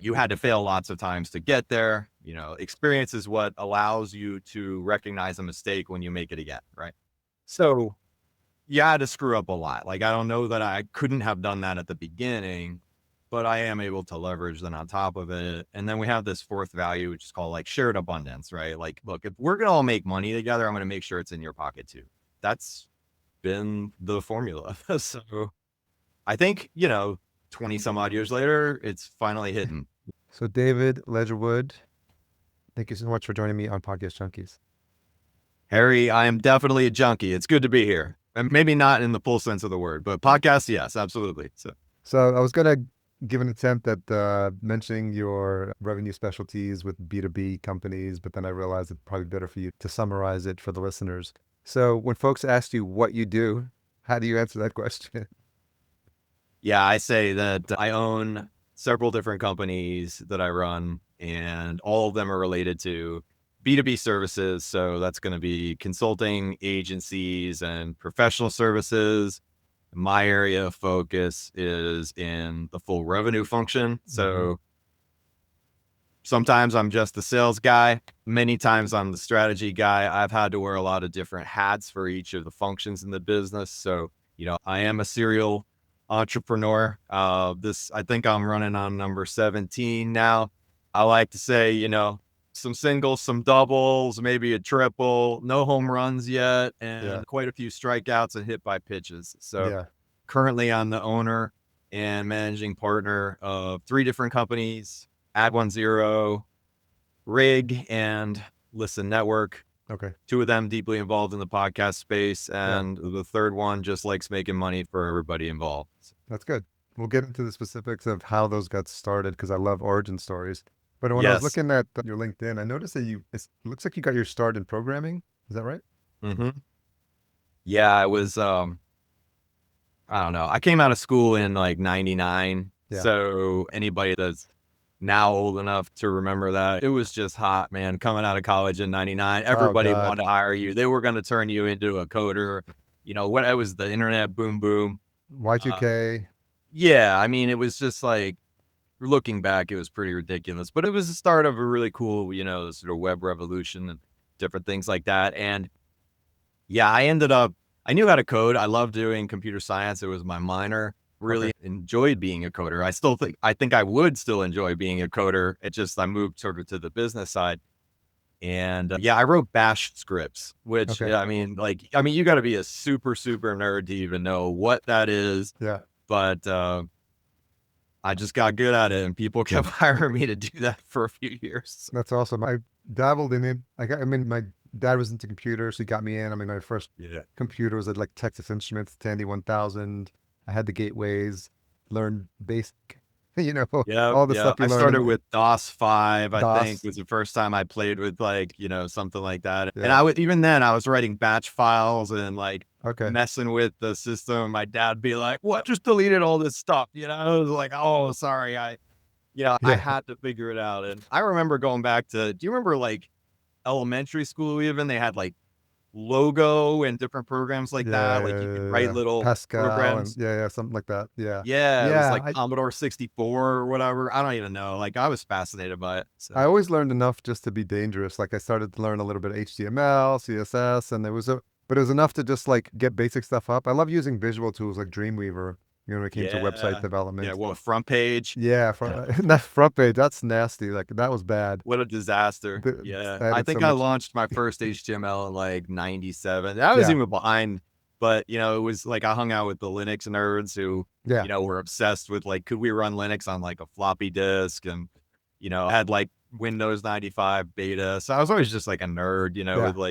You had to fail lots of times to get there. Experience is what allows you to recognize a mistake when you make it again, right? So you had to screw up a lot. Like, I don't know that I couldn't have done that at the beginning, but I am able to leverage then on top of it. And then we have this fourth value, which is called like shared abundance, right? Like, look, if we're going to all make money together, I'm going to make sure it's in your pocket too. That's been the formula. So I think, 20 some odd years later, it's finally hidden. So David Ledgerwood, thank you so much for joining me on Podcast Junkies. Harry, I am definitely a junkie. It's good to be here. And maybe not in the full sense of the word, but podcast, yes, absolutely. So I was going to give an attempt at mentioning your revenue specialties with B2B companies, but then I realized it's probably better for you to summarize it for the listeners. So when folks ask you what you do, how do you answer that question? Yeah, I say that I own several different companies that I run, and all of them are related to B2B services. So that's going to be consulting agencies and professional services. My area of focus is in the full revenue function. So sometimes I'm just the sales guy. Many times I'm the strategy guy. I've had to wear a lot of different hats for each of the functions in the business. So, I am a serial entrepreneur. I think I'm running on number 17 now. I like to say, some singles, some doubles, maybe a triple, no home runs yet, and quite a few strikeouts and hit by pitches. So currently I'm the owner and managing partner of 3 different companies: Ad10, Rig, and Listen Network. Okay. 2 of them deeply involved in the podcast space, and the third one just likes making money for everybody involved. That's good. We'll get into the specifics of how those got started because I love origin stories. But when I was looking at your LinkedIn, I noticed that it looks like you got your start in programming. Is that right? Mm-hmm. Yeah, I was, I don't know. I came out of school in like 99. Yeah. So anybody that's now old enough to remember that, it was just hot, man. Coming out of college in 99, everybody wanted to hire you. They were going to turn you into a coder. When it was the internet boom, boom. Y2K. Yeah. I mean, it was just like, looking back, it was pretty ridiculous, but it was the start of a really cool, sort of web revolution and different things like that. And yeah, I knew how to code. I loved doing computer science. It was my minor. Really enjoyed being a coder. I think I would still enjoy being a coder. It just, I moved sort of to the business side. And I wrote bash scripts, which, you got to be a super, super nerd to even know what that is. Yeah. But I just got good at it, and people kept hiring me to do that for a few years. That's awesome. I dabbled in it. My dad was into computers, so he got me in. My first computer was at like Texas Instruments, Tandy 1000. I had the gateways, learned basic, all the stuff you learn. I started with DOS 5, I think, was the first time I played with something like that. Yeah. And even then I was writing batch files and messing with the system. My dad would be like, "What? Just deleted all this stuff." I was like, "Oh, sorry." I had to figure it out. And I remember going back to, do you remember elementary school even? They had Logo and different programs that. You could write little Pascal programs. And, something like that. Yeah. It was Commodore 64 or whatever. I don't even know. I was fascinated by it. So. I always learned enough just to be dangerous. I started to learn a little bit of HTML, CSS, and but it was enough to just get basic stuff up. I love using visual tools like Dreamweaver, when it came to website development. Yeah, well, front page. Yeah, that front page, that's nasty. That was bad. What a disaster. I think I launched my first HTML in 97. I was even behind, but it was I hung out with the Linux nerds who, were obsessed with could we run Linux on a floppy disk, and, had Windows 95 beta. So I was always just a nerd,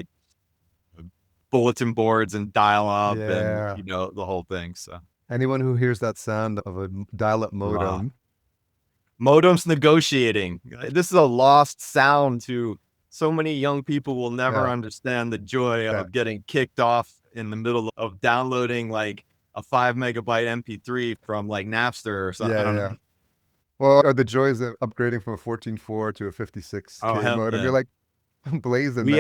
with bulletin boards and dial up and, the whole thing. So. Anyone who hears that sound of a dial-up modem. Modems negotiating. This is a lost sound to so many young people. Will never understand the joy of getting kicked off in the middle of downloading a 5 megabyte MP3 from Napster or something. I don't know. Well, are the joys of upgrading from a 14.4 to a 56K modem? You're blazing.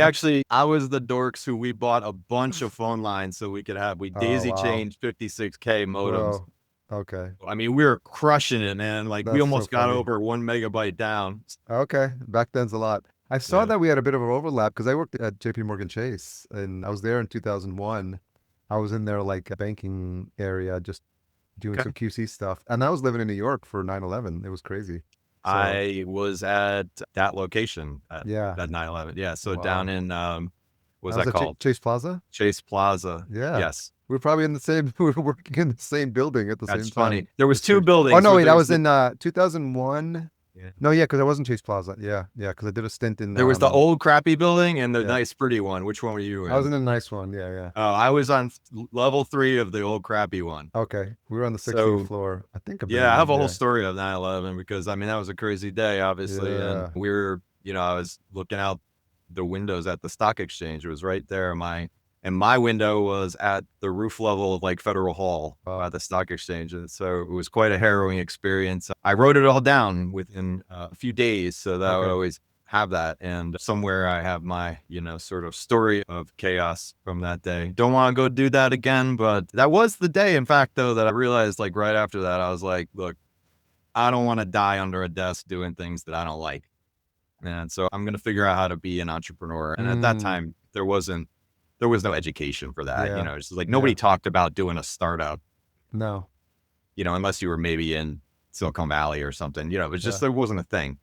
I was the dorks who we bought a bunch of phone lines so we could have, daisy chained 56K modems. Whoa. Okay. I mean, we were crushing it, man. Like we That's so almost got funny. over 1 megabyte down. Okay. Back then's a lot. I saw Yeah. that we had a bit of an overlap because I worked at JP Morgan Chase and I was there in 2001. I was in their like banking area just doing Okay. some QC stuff. And I was living in New York for 9/11. It was crazy. So, I was at that location at yeah. that 9/11. Yeah. So down Wow. in, I what's was that at called? Chase Plaza. Chase Plaza. Yeah. Yes. We were probably in the same, we were working in the same building at the That's same funny. time. There was It's two crazy. Oh, buildings, no, but wait. there I was was in 2001. yeah. No, yeah, because I was in Chase Plaza. Yeah. Yeah. Because I did a stint in, There was the old crappy building and the yeah. nice pretty one. Which one were you I was in? in a nice one. Yeah. Yeah. Oh, I was on level 3 of the old crappy one. Okay. We were on the 16th So floor. I think yeah, I abandoned. have a whole Yeah. story of 9/11 because I mean that was a crazy day, obviously, and Yeah. we were, I was looking out the windows at the stock exchange. It was right there. My window was at the roof level of like Federal Hall Wow. at the stock exchange, and so it was quite a harrowing experience. I wrote it all down within a few days, so that I would Okay. always have that. And somewhere I have my, sort of story of chaos from that day. Don't want to go do that again, but that was the day, in fact, though, that I realized like right after that, I was like, look, I don't want to die under a desk doing things that I don't like. And so I'm going to figure out how to be an entrepreneur. And at that Mm, time, there was no education for that. yeah. It's just like nobody Yeah. talked about doing a startup, No. unless you were maybe in Silicon Valley or something, it was just, Yeah. there wasn't a thing.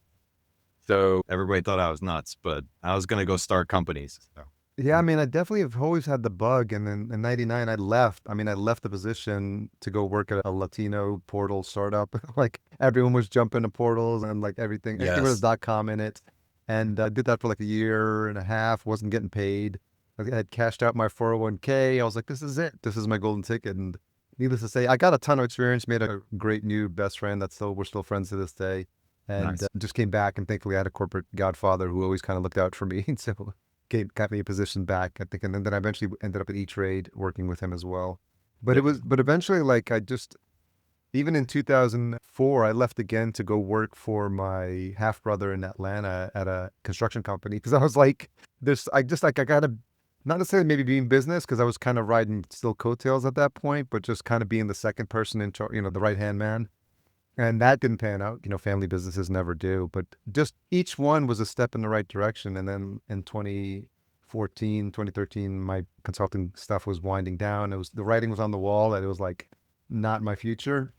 So everybody thought I was nuts, but I was going to go start companies. So, Yeah, I mean, I definitely have always had the bug. And then in 99, I left. I mean, I left the position to go work at a Latino portal startup. Like everyone was jumping to portals and like everything was yes. .com in it. And I did that for like a year and a half, wasn't getting paid. I had cashed out my 401k. I was like, this is it. This is my golden ticket. And needless to say, I got a ton of experience, made a great new best friend we're still friends to this day. And Nice. just came back and thankfully I had a corporate godfather who always kind of looked out for me. And so got me a position back, I think, and then I eventually ended up at E-Trade working with him as well. But Yeah. but eventually, like even in 2004, I left again to go work for my half brother in Atlanta at a construction company because I was like, I gotta not necessarily maybe be in business because I was kind of riding still coattails at that point, but just kind of being the second person in charge, the right hand man. And that didn't pan out. Family businesses never do, but just each one was a step in the right direction. And then in 2014, 2013, my consulting stuff was winding down. The writing was on the wall that it was like not my future.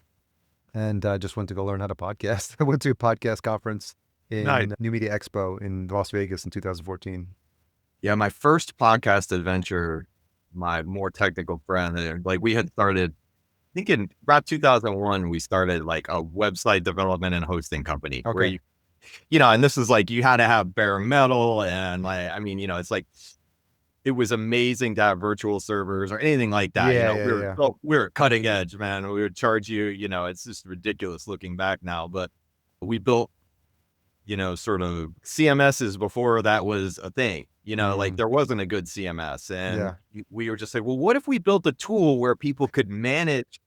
And I just went to go learn how to podcast. I went to a podcast conference Nice. in New Media Expo in Las Vegas in 2014. Yeah. My first podcast adventure, my more technical friend, like we had started, I think in about 2001, we started like a website development and hosting company where Okay. and this is like, you had to have bare metal. And like, I mean, it's like, it was amazing to have virtual servers or anything like that. Yeah, yeah, yeah. We were cutting edge, man. We would charge you, it's just ridiculous looking back now, but we built, sort of CMSs before that was a thing, like Mm, there wasn't a good CMS. And yeah, we were just like, well, what if we built a tool where people could manage,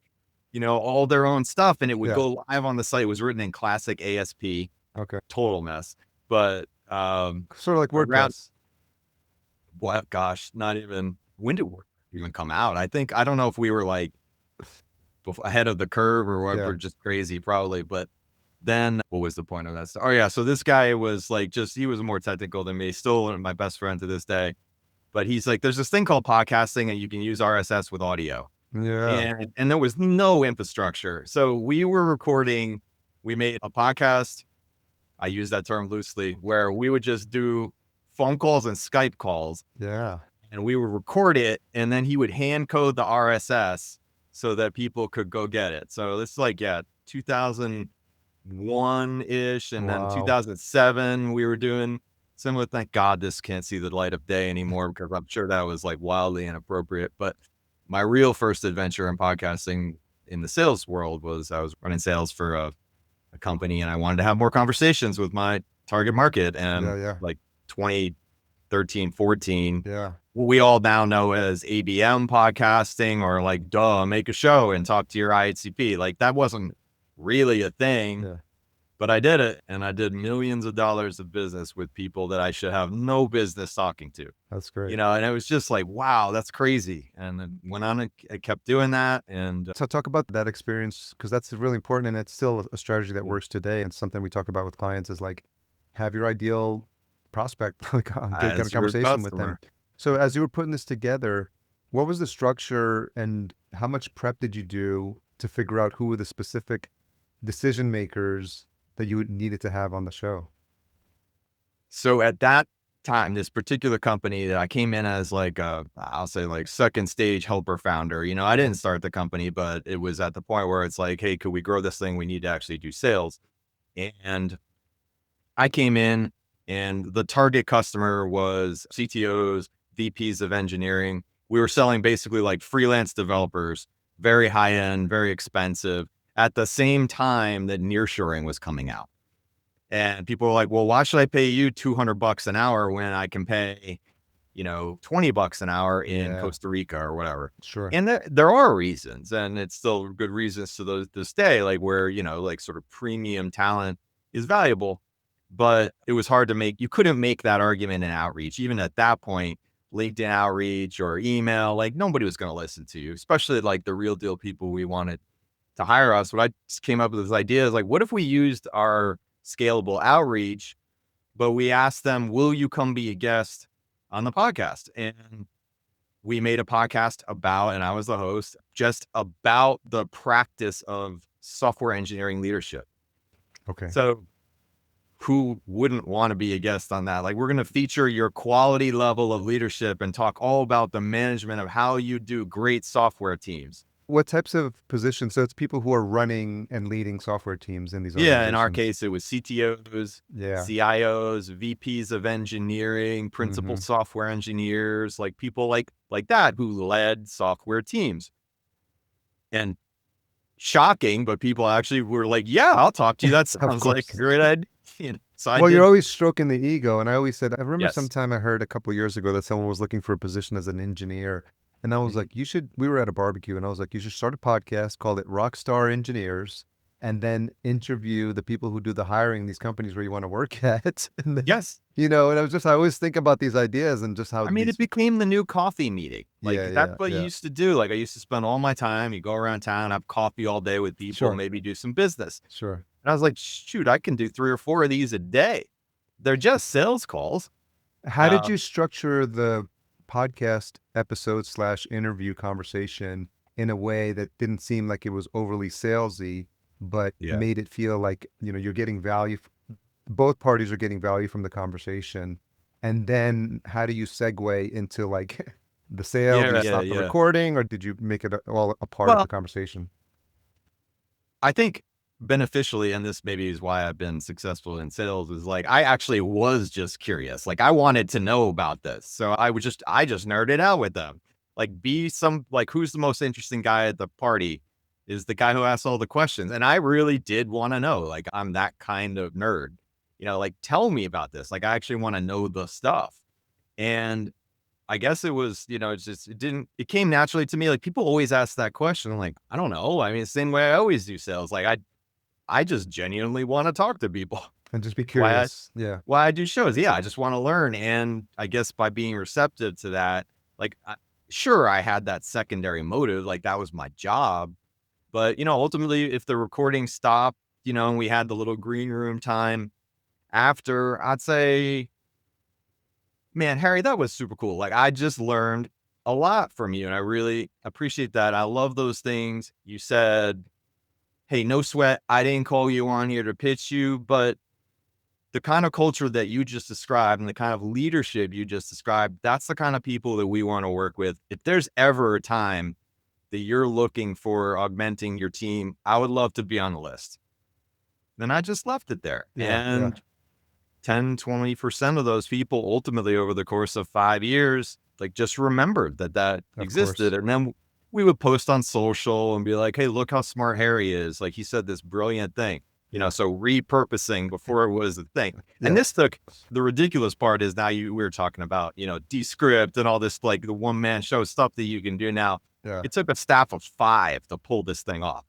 all their own stuff and it would yeah. go live on the site. It was written in classic ASP, Okay. total mess. But Sort of like around, WordPress. what, gosh, not even, when did Word even come out? I don't know if we were like ahead of the curve or what, Yeah. we're just crazy probably. But then what was the point of that? Oh yeah. So this guy was like, he was more technical than me, still my best friend to this day. But he's like, there's this thing called podcasting and you can use RSS with audio. Yeah. And there was no infrastructure. So we were recording, we made a podcast. I use that term loosely, where we would just do phone calls and Skype calls Yeah. and we would record it. And then he would hand code the RSS so that people could go get it. So this is like, yeah, 2001 ish. And then Wow. 2007, we were doing similar. Thank God this can't see the light of day anymore because I'm sure that was like wildly inappropriate. But my real first adventure in podcasting in the sales world was I was running sales for a company and I wanted to have more conversations with my target market. Yeah. And Yeah. like 2013, 14, Yeah. what we all now know as ABM podcasting or like, duh, make a show and talk to your IHCP. Like that wasn't really a thing. Yeah. but I did it, and I did millions of dollars of business with people that I should have no business talking to. That's great. And it was just like, wow, that's crazy. And then went on and I kept doing that. And So talk about that experience, because that's really important, and it's still a strategy that works today. And something we talk about with clients is like, have your ideal prospect, like get a as your conversation with them. customer, So as you were putting this together, what was the structure and how much prep did you do to figure out who were the specific decision makers that you needed to have on the show? so at that time, this particular company that I came in as like I'll say like second stage helper founder, I didn't start the company, but it was at the point where it's like, hey, could we grow this thing? We need to actually do sales. And I came in and the target customer was CTOs, VPs of engineering. We were selling basically like freelance developers, very high end, very expensive, at the same time that nearshoring was coming out. And people were like, well, why should I pay you $200 an hour when I can pay, $20 an hour in Yeah, Costa Rica or whatever? sure. And there are reasons, and it's still good reasons to this day, like where, like sort of premium talent is valuable, but it was hard to you couldn't make that argument in outreach. Even at that point, LinkedIn outreach or email, like nobody was going to listen to you, especially like the real deal people we wanted to hire us. What I just came up with this idea is like, what if we used our scalable outreach, but we asked them, will you come be a guest on the podcast? And we made a podcast about, and I was the host, just about the practice of software engineering leadership. Okay. So who wouldn't want to be a guest on that? Like, we're going to feature your quality level of leadership and talk all about the management of how you do great software teams. What types of positions? So it's people who are running and leading software teams in these Yeah, in our organizations. case, it was CTOs, Yeah. CIOs, VPs of engineering, principal Hmm. software engineers, like people like that who led software teams. And shocking, but people actually were like, yeah, I'll talk to you. That Of sounds like a course. great idea. So I Well, you're did. always stroking the ego. And I always said, I remember Yes. sometime I heard a couple of years ago that someone was looking for a position as an engineer. And I was Mhm. like, we were at a barbecue and I was like, you should start a podcast, call it Rockstar Engineers, and then interview the people who do the hiring in these companies where you want to work at. And then, Yes. and I always think about these ideas and just how I mean, it these, became the new coffee meeting. yeah, Like that's yeah, what you yeah. used to do. Like I used to spend all my time, you go around town, have coffee all day with people, Sure, maybe do some business. sure. And I was like, shoot, I can do 3 or 4 of these a day. They're just sales calls. How did Um, you structure the podcast episode slash interview conversation in a way that didn't seem like it was overly salesy, but yeah. made it feel like, you're getting value, both parties are getting value from the conversation. And then how do you segue into like the sale? Do you Yeah, yeah, stop the yeah. recording or did you make it all a part of Well, the conversation? I think beneficially, and this maybe is why I've been successful in sales, is like I actually was just curious. Like I wanted to know about this. So I just nerded out with them. Like who's the most interesting guy at the party is the guy who asks all the questions. And I really did want to know. Like I'm that kind of nerd. Like tell me about this. Like I actually want to know the stuff. And I guess it was, it came naturally to me. Like people always ask that question. I'm like, I don't know. I mean, it's the same way I always do sales. Like I just genuinely want to talk to people. And just be Why I, curious. Yeah. why I do shows. Yeah. I just want to learn. And I guess by being receptive to that, like, sure, I had that secondary motive. Like that was my job. But, ultimately, if the recording stopped, and we had the little green room time after, I'd say, man, Harry, that was super cool. Like, I just learned a lot from you, and I really appreciate that. I love those things. You said, hey, no sweat. I didn't call you on here to pitch you, but the kind of culture that you just described and the kind of leadership you just described, that's the kind of people that we want to work with. If there's ever a time that you're looking for augmenting your team, I would love to be on the list. Then I just left it there. Yeah. Yeah. And 10-20% of those people ultimately over the course of 5 years, like just remembered that Of existed. course. And then we would post on social and be like, hey, look how smart Harry is. Like he said this brilliant thing, Yeah. so repurposing before it was a thing. And Yeah. this took the ridiculous part is now we were talking about, Descript and all this, like the one man show stuff that you can do now. Yeah. It took a staff of 5 to pull this thing off.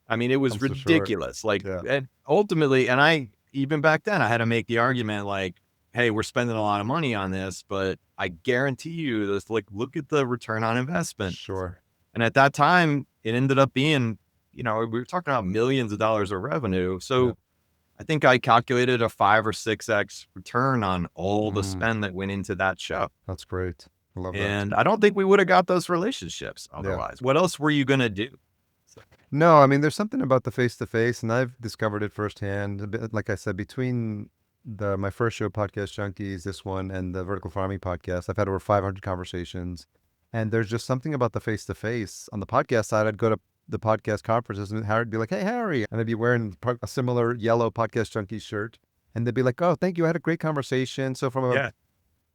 I mean, it was Comes too short. ridiculous. Like, Yeah. and ultimately, and even back then, I had to make the argument like, hey, we're spending a lot of money on this, but I guarantee you this, like, look at the return on investment. Sure. And at that time, it ended up being, we were talking about millions of dollars of revenue. Yeah. So I think I calculated a 5 or 6x return on all the Mm, spend that went into that show. that's great. I love that. And I don't think we would have got those relationships Yeah. otherwise. What else were you going to do? So, No, I mean, there's something about the face to face, and I've discovered it firsthand. A bit, like I said, between my first show, Podcast Junkies, this one, and the Vertical Farming podcast, I've had over 500 conversations. And there's just something about the face to face. On the podcast side, I'd go to the podcast conferences, and Harry'd be like, "Hey, Harry," and I'd be wearing a similar yellow Podcast Junkies shirt, and they'd be like, "Oh, thank you, I had a great conversation." So from a yeah,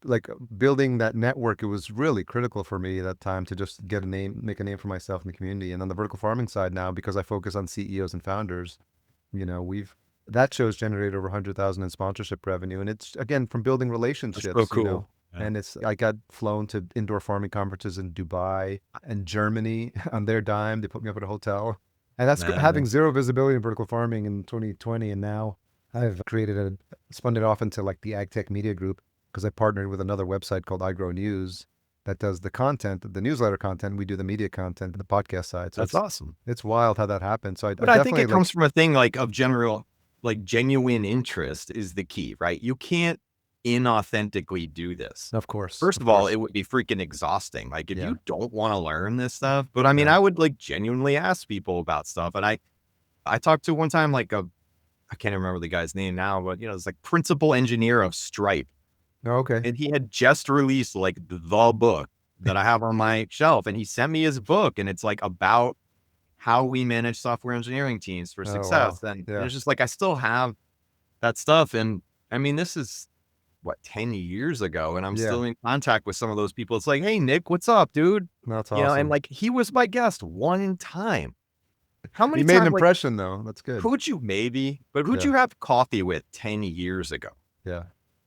like building that network, it was really critical for me at that time to just get a name, make a name for myself in the community. And on the vertical farming side now, because I focus on CEOs and founders, we've that show's generated over 100,000 in sponsorship revenue, and it's again from building that's so relationships. cool. Yeah. And I got flown to indoor farming conferences in Dubai and Germany on their dime. They put me up at a hotel, and that's having Man, zero visibility in vertical farming in 2020. And now I've spun it off into like the ag tech media group because I partnered with another website called iGrow News that does the content, the newsletter content. We do the media content, the podcast side. So that's awesome. it's wild how that happened. So I But I think definitely it comes from a thing like of general, like genuine interest is the key, right? You can't inauthentically do this. of course, First of of all, course. it would be freaking exhausting. Like if Yeah, you don't want to learn this stuff, but I mean, yeah. I would like genuinely ask people about stuff. And I talked to one time, like I can't remember the guy's name now, but it's like principal engineer of Stripe. Oh, okay. And he had just released like the book that I have on my shelf. And he sent me his book and it's like about how we manage software engineering teams for Oh, wow. success. And Yeah, it's just like, I still have that stuff. And I mean, this is what, 10 years ago. And I'm yeah. still in contact with some of those people. It's like, hey, Nick, what's up, dude? That's And awesome. like, he was my guest one time. How You many made an times, like, impression though. That's good. who'd you maybe, but who'd Yeah, you have coffee with 10 years ago? yeah.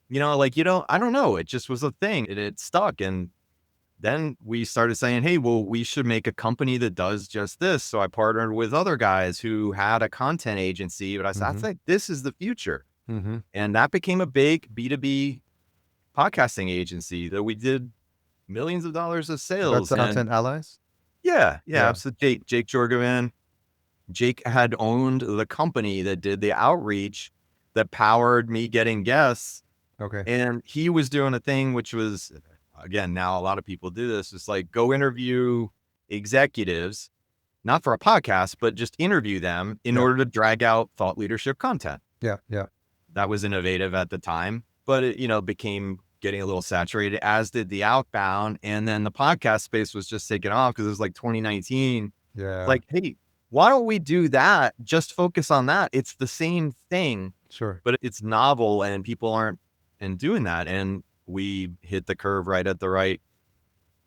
Like, I don't know. It just was a thing and it stuck. And then we started saying, hey, well, we should make a company that does just this. So I partnered with other guys who had a content agency, but I said, I Mm-hmm. think this is the future. Mm-hmm. And that became a big B2B podcasting agency that we did millions of dollars of That's sales. And Content Allies. yeah. Yeah. So Jake Jorgovan, Jake had owned the company that did the outreach that powered me getting guests. Okay. And he was doing a thing, which was, again, now a lot of people do this. It's like, go interview executives, not for a podcast, but just interview them in Yeah. order to drag out thought leadership content. Yeah. Yeah. That was innovative at the time, but it, became getting a little saturated, as did the outbound. And then the podcast space was just taking off because it was like 2019. Yeah. Like, hey, why don't we do that? Just focus on that. It's the same thing, Sure. but it's novel and people aren't doing that. And we hit the curve right at the right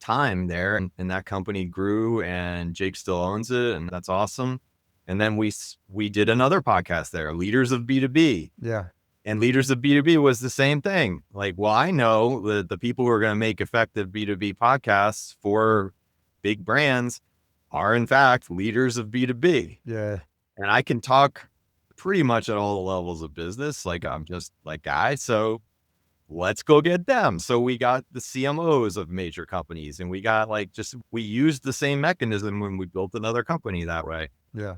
time there. And that company grew and Jake still owns it. And that's awesome. And then we did another podcast there, Leaders of B2B. Yeah. And Leaders of B2B was the same thing. Like, well, I know that the people who are going to make effective B2B podcasts for big brands are in fact leaders of B2B. Yeah. And I can talk pretty much at all the levels of business. Like I'm just like guy. So let's go get them. So we got the CMOs of major companies and we got we used the same mechanism when we built another company that way. Yeah.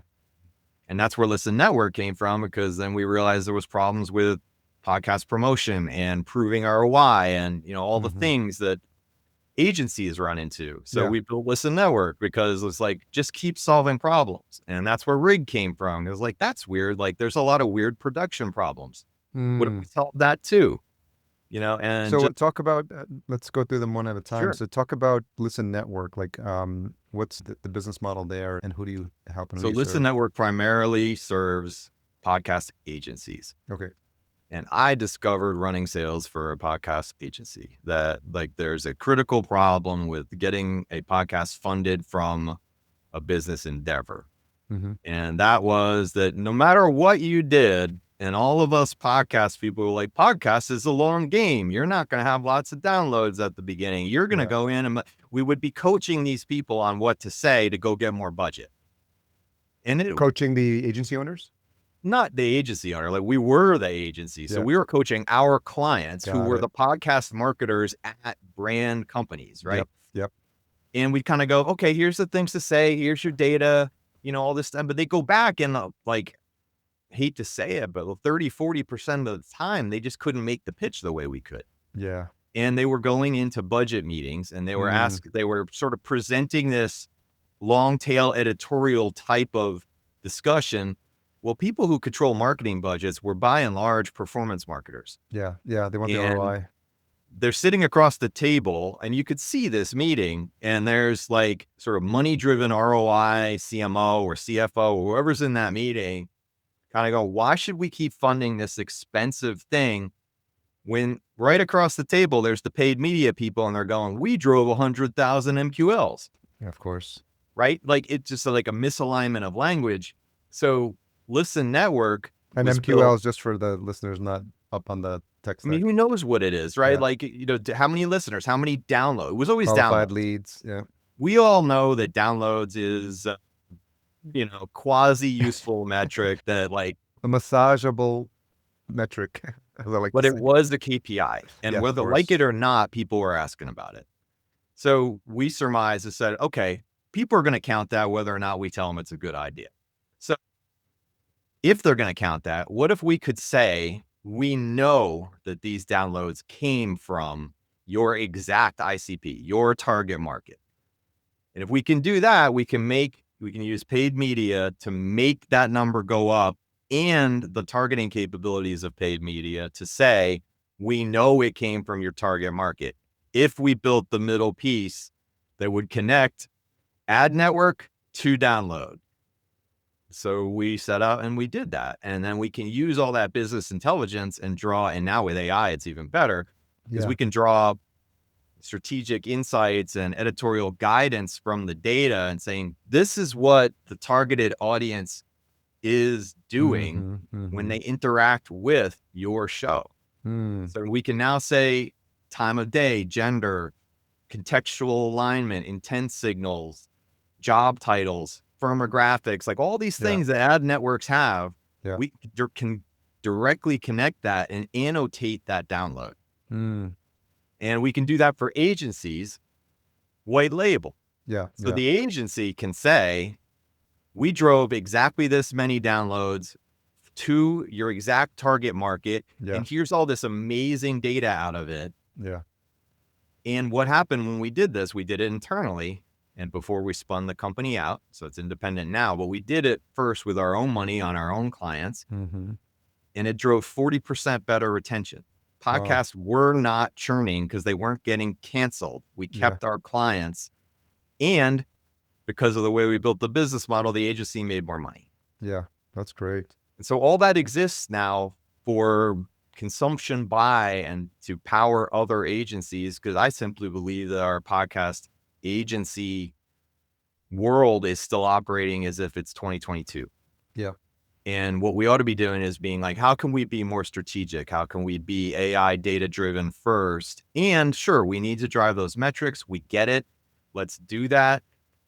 And that's where Listen Network came from, because then we realized there was problems with podcast promotion and proving ROI and, all the Mm-hmm. things that agencies run into. So Yeah. we built Listen Network because it's like, just keep solving problems. And that's where Rig came from. It was like, that's weird. Like there's a lot of weird production problems. What if we solve that too? And So just, talk about, let's go through them one at a time. sure. So talk about Listen Network, like what's the business model there and who do you help and who So do you Listen serve? Network primarily serves podcast agencies. Okay. And I discovered running sales for a podcast agency that there's a critical problem with getting a podcast funded from a business endeavor. Mm-hmm. And that was that no matter what you did, and all of us podcast people were like, podcast is a long game. You're not going to have lots of downloads at the beginning. You're going to go in and we would be coaching these people on what to say to go get more budget. And it Coaching the agency owners? not the agency owner, like we were the agency. So Yeah. we were coaching our clients who Got were it. the podcast marketers at brand companies, right? Yep. Yep. And we kind of go, okay, here's the things to say, here's your data, all this stuff. But they go back and like, hate to say it, but 30-40% of the time, they just couldn't make the pitch the way we could. Yeah. And they were going into budget meetings and they were sort of presenting this long tail editorial type of discussion. Well, people who control marketing budgets were by and large performance marketers. Yeah. Yeah. They want the And ROI. they're sitting across the table and you could see this meeting and there's like sort of money driven ROI, CMO or CFO, or whoever's in that meeting kind of go, why should we keep funding this expensive thing when right across the table, there's the paid media people and they're going, we drove 100,000 MQLs. Yeah, of course. Right? Like it's just like a misalignment of language. So Listen Network And was MQL built, is just for the listeners not up on the tech I mean, stack. who knows what it is, right? Yeah. Like, how many listeners, how many downloads? It was always Qualified downloads. leads. Yeah. We all know that downloads is, quasi-useful metric that like, A massageable metric, as I like but to it say. was the KPI. And Yeah, of whether course. like it or not, people were asking about it. So we surmised and said, okay, people are going to count that whether or not we tell them it's a good idea. So if they're going to count that, what if we could say, we know that these downloads came from your exact ICP, your target market. And if we can do that, we can use paid media to make that number go up and the targeting capabilities of paid media to say, we know it came from your target market. If we built the middle piece that would connect ad network to download. So we set out and we did that. And then we can use all that business intelligence and draw, and now with AI, it's even better because we can draw strategic insights and editorial guidance from the data and saying, this is what the targeted audience is doing when they interact with your show. So we can now say time of day, gender, contextual alignment, intent signals, job titles, firmographics, like all these things that ad networks have, we can directly connect that and annotate that download. And we can do that for agencies, white label. So the agency can say, we drove exactly this many downloads to your exact target market. And here's all this amazing data out of it. And what happened when we did this, we did it internally and before we spun the company out. So it's independent now, but we did it first with our own money on our own clients. And it drove 40% better retention. Podcasts were not churning because they weren't getting canceled. We kept our clients. And because of the way we built the business model, the agency made more money. Yeah, that's great. And so all that exists now for consumption by and to power other agencies, because I simply believe that our podcast agency world is still operating as if it's 2022. And what we ought to be doing is being like, how can we be more strategic? How can we be AI data driven first? And sure, we need to drive those metrics. We get it. Let's do that.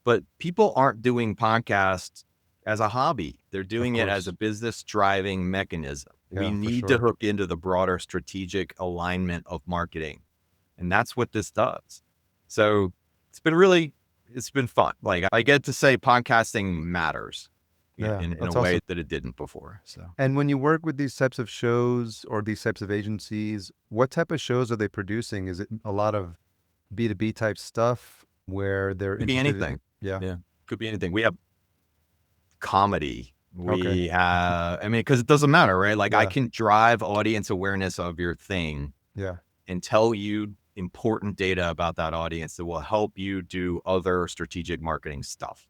But people aren't doing podcasts as a hobby. They're doing it as a business driving mechanism. We need to hook into the broader strategic alignment of marketing. And that's what this does. So it's been fun. Like I get to say podcasting matters in a way that it didn't before. So. And when you work with these types of shows or these types of agencies, what type of shows are they producing? Is it a lot of B2B type stuff where they're Could be anything. Could be anything. We have comedy. We have, because it doesn't matter, right? Like I can drive audience awareness of your thing and tell you important data about that audience that will help you do other strategic marketing stuff.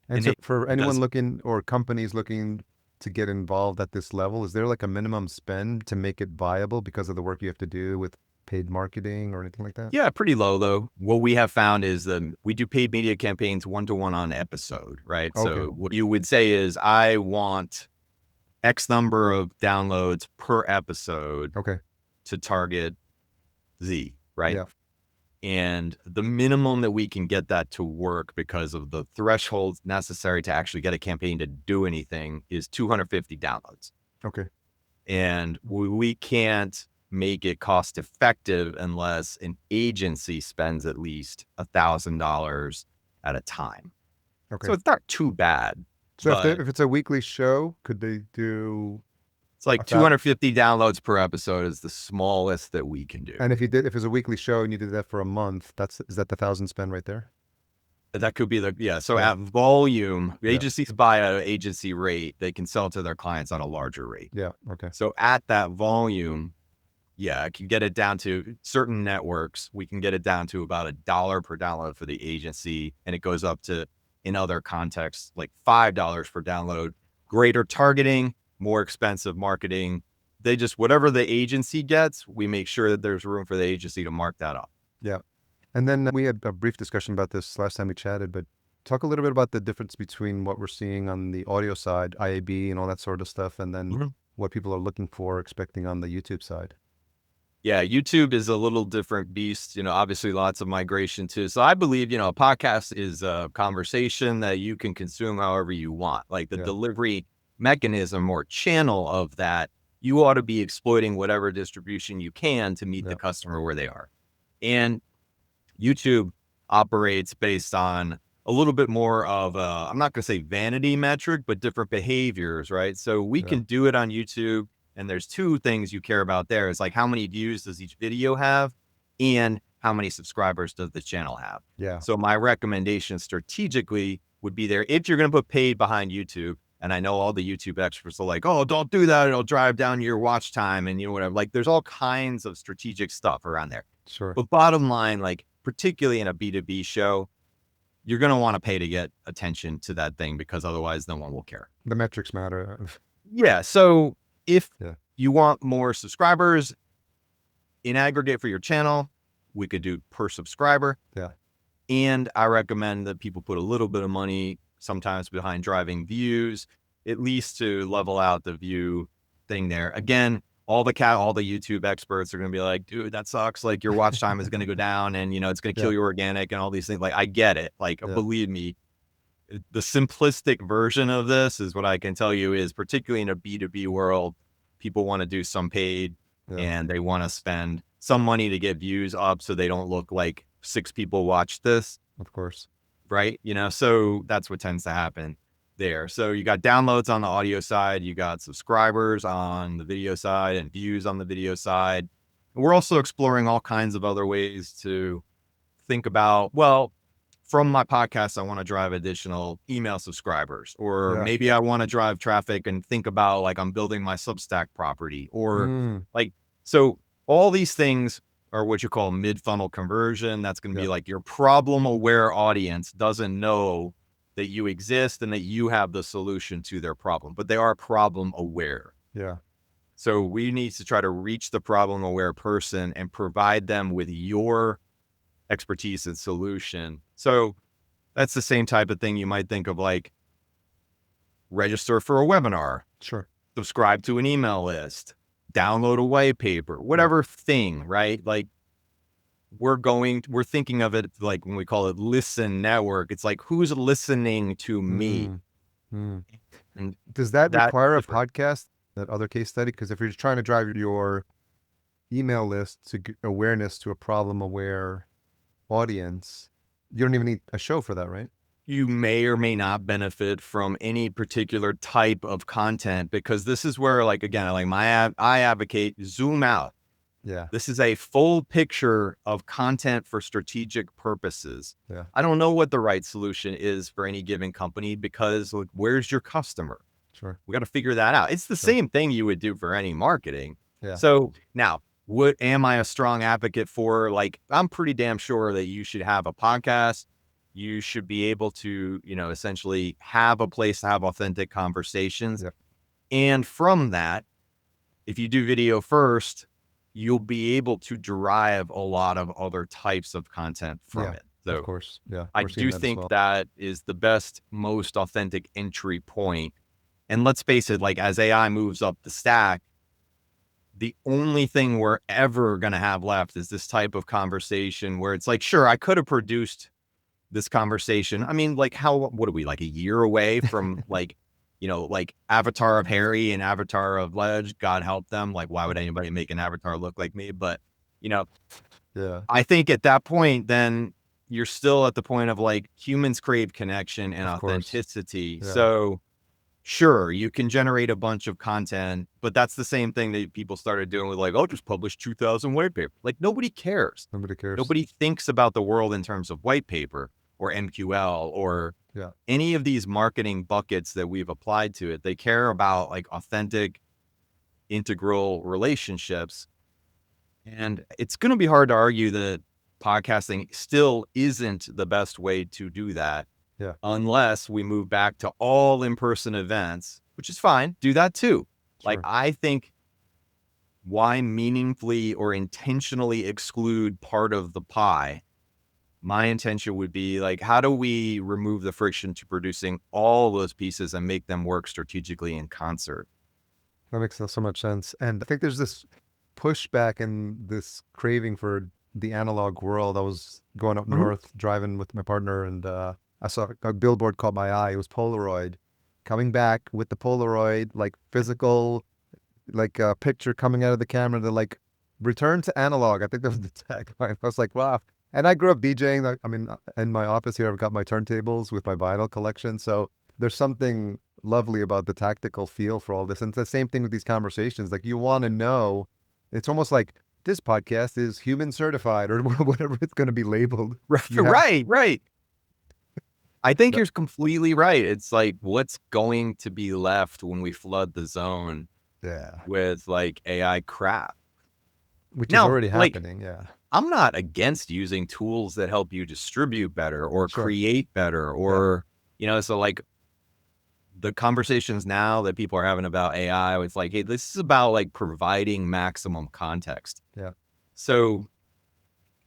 And so for anyone looking or companies looking to get involved at this level, is there like a minimum spend to make it viable because of the work you have to do with paid marketing or anything like that? Yeah, pretty low though. What we have found is that we do paid media campaigns 1-to-1 on episode, right? So what you would say is, I want X number of downloads per episode to target Z, right? And the minimum that we can get that to work because of the thresholds necessary to actually get a campaign to do anything is 250 downloads. Okay. And we can't make it cost effective unless an agency spends at least $1,000 at a time. Okay. So it's not too bad. So but if it's a weekly show, could they do it's like 250 downloads per episode is the smallest that we can do. And if it's a weekly show and you did that for a month, is that the 1,000 spend right there? That could be So at volume, Yeah. agencies buy an agency rate. They can sell to their clients on a larger rate. Yeah. Okay. So at that volume, I can get it down to certain networks. We can get it down to about $1 per download for the agency. And it goes up to, in other contexts, like $5 per download. Greater targeting, more expensive marketing. They just, whatever the agency gets, we make sure that there's room for the agency to mark that up. Yeah. And then we had a brief discussion about this last time we chatted, but talk a little bit about the difference between what we're seeing on the audio side, IAB and all that sort of stuff, and then what people are looking for, expecting on the YouTube side. Yeah, YouTube is a little different beast, obviously lots of migration too. So I believe, a podcast is a conversation that you can consume however you want. Like the delivery mechanism or channel of that, you ought to be exploiting whatever distribution you can to meet the customer where they are. And YouTube operates based on a little bit more of I'm not going to say vanity metric, but different behaviors, right? So we can do it on YouTube. And there's two things you care about there. It's like how many views does each video have and how many subscribers does the channel have? Yeah. So my recommendation strategically would be there. If you're going to put paid behind YouTube, and I know all the YouTube experts are like, oh, don't do that. It'll drive down your watch time and whatever. Like there's all kinds of strategic stuff around there. Sure. But bottom line, like particularly in a B2B show, you're going to want to pay to get attention to that thing because otherwise no one will care. The metrics matter. Yeah. So if you want more subscribers in aggregate for your channel, we could do per subscriber. Yeah. And I recommend that people put a little bit of money sometimes behind driving views, at least to level out the view thing there. Again, all the YouTube experts are going to be like, dude, that sucks. Like your watch time is going to go down and, it's going to kill your organic and all these things. Like, I get it. Like, believe me, the simplistic version of this is what I can tell you is particularly in a B2B world, people want to do some paid and they want to spend some money to get views up so they don't look like 6 people watched this. Of course. Right. So that's what tends to happen there. So you got downloads on the audio side, you got subscribers on the video side and views on the video side. And we're also exploring all kinds of other ways to think about, well, from my podcast, I want to drive additional email subscribers, or maybe I want to drive traffic and think about like I'm building my Substack property or so all these things are what you call mid-funnel conversion. That's going to be like your problem-aware audience doesn't know that you exist and that you have the solution to their problem, but they are problem-aware. Yeah. So we need to try to reach the problem-aware person and provide them with your expertise and solution. So that's the same type of thing you might think of, like register for a webinar, subscribe to an email list, download a white paper, whatever thing, right? Like we're thinking of it like when we call it listen network, it's like, who's listening to me? And does that require a podcast, that other case study? Because if you're just trying to drive your email list to awareness to a problem aware audience, you don't even need a show for that, right? You may or may not benefit from any particular type of content, because this is where, like, again, like I advocate zoom out. Yeah. This is a full picture of content for strategic purposes. Yeah. I don't know what the right solution is for any given company because, like, where's your customer? Sure. We got to figure that out. It's the same thing you would do for any marketing. Yeah. So now, what am I a strong advocate for? Like, I'm pretty damn sure that you should have a podcast. You should be able to, essentially have a place to have authentic conversations. Yep. And from that, if you do video first, you'll be able to derive a lot of other types of content from it. So of course. Yeah. I do think that is the best, most authentic entry point. And let's face it, like as AI moves up the stack, the only thing we're ever going to have left is this type of conversation where it's like, sure, I could have produced this conversation. I mean, like what are we, like a year away from like, like Avatar of Harry and Avatar of Ledge, God help them. Like, why would anybody make an avatar look like me? But, Yeah, I think at that point, then you're still at the point of like humans crave connection and of course. authenticity. Yeah. So sure, you can generate a bunch of content, but that's the same thing that people started doing with like, oh, just publish 2,000 white paper. Like nobody cares. Nobody cares. Nobody thinks about the world in terms of white paper or MQL or Yeah. any of these marketing buckets that we've applied to it. They care about like authentic, integral relationships. And it's going to be hard to argue that podcasting still isn't the best way to do that. Yeah. Unless we move back to all in-person events, which is fine. Do that too. Like, Sure. I think why meaningfully or intentionally exclude part of the pie, my intention would be like, how do we remove the friction to producing all those pieces and make them work strategically in concert? That makes so much sense. And I think there's this pushback and this craving for the analog world. I was going up north, driving with my partner, and I saw a billboard caught my eye. It was Polaroid. Coming back with the Polaroid, like physical, like a picture coming out of the camera. They're like, return to analog. I think that was the tagline. I was like, wow. And I grew up DJing. I mean, in my office here, I've got my turntables with my vinyl collection. So there's something lovely about the tactical feel for all this. And it's the same thing with these conversations. Like you want to know, it's almost like this podcast is human certified or whatever it's going to be labeled. Right. I think you're completely right. It's like, what's going to be left when we flood the zone with like AI crap? Which is Now, already like, happening. Yeah. I'm not against using tools that help you distribute better or Sure. create better or, so like the conversations now that people are having about AI, it's like, hey, this is about like providing maximum context. Yeah. So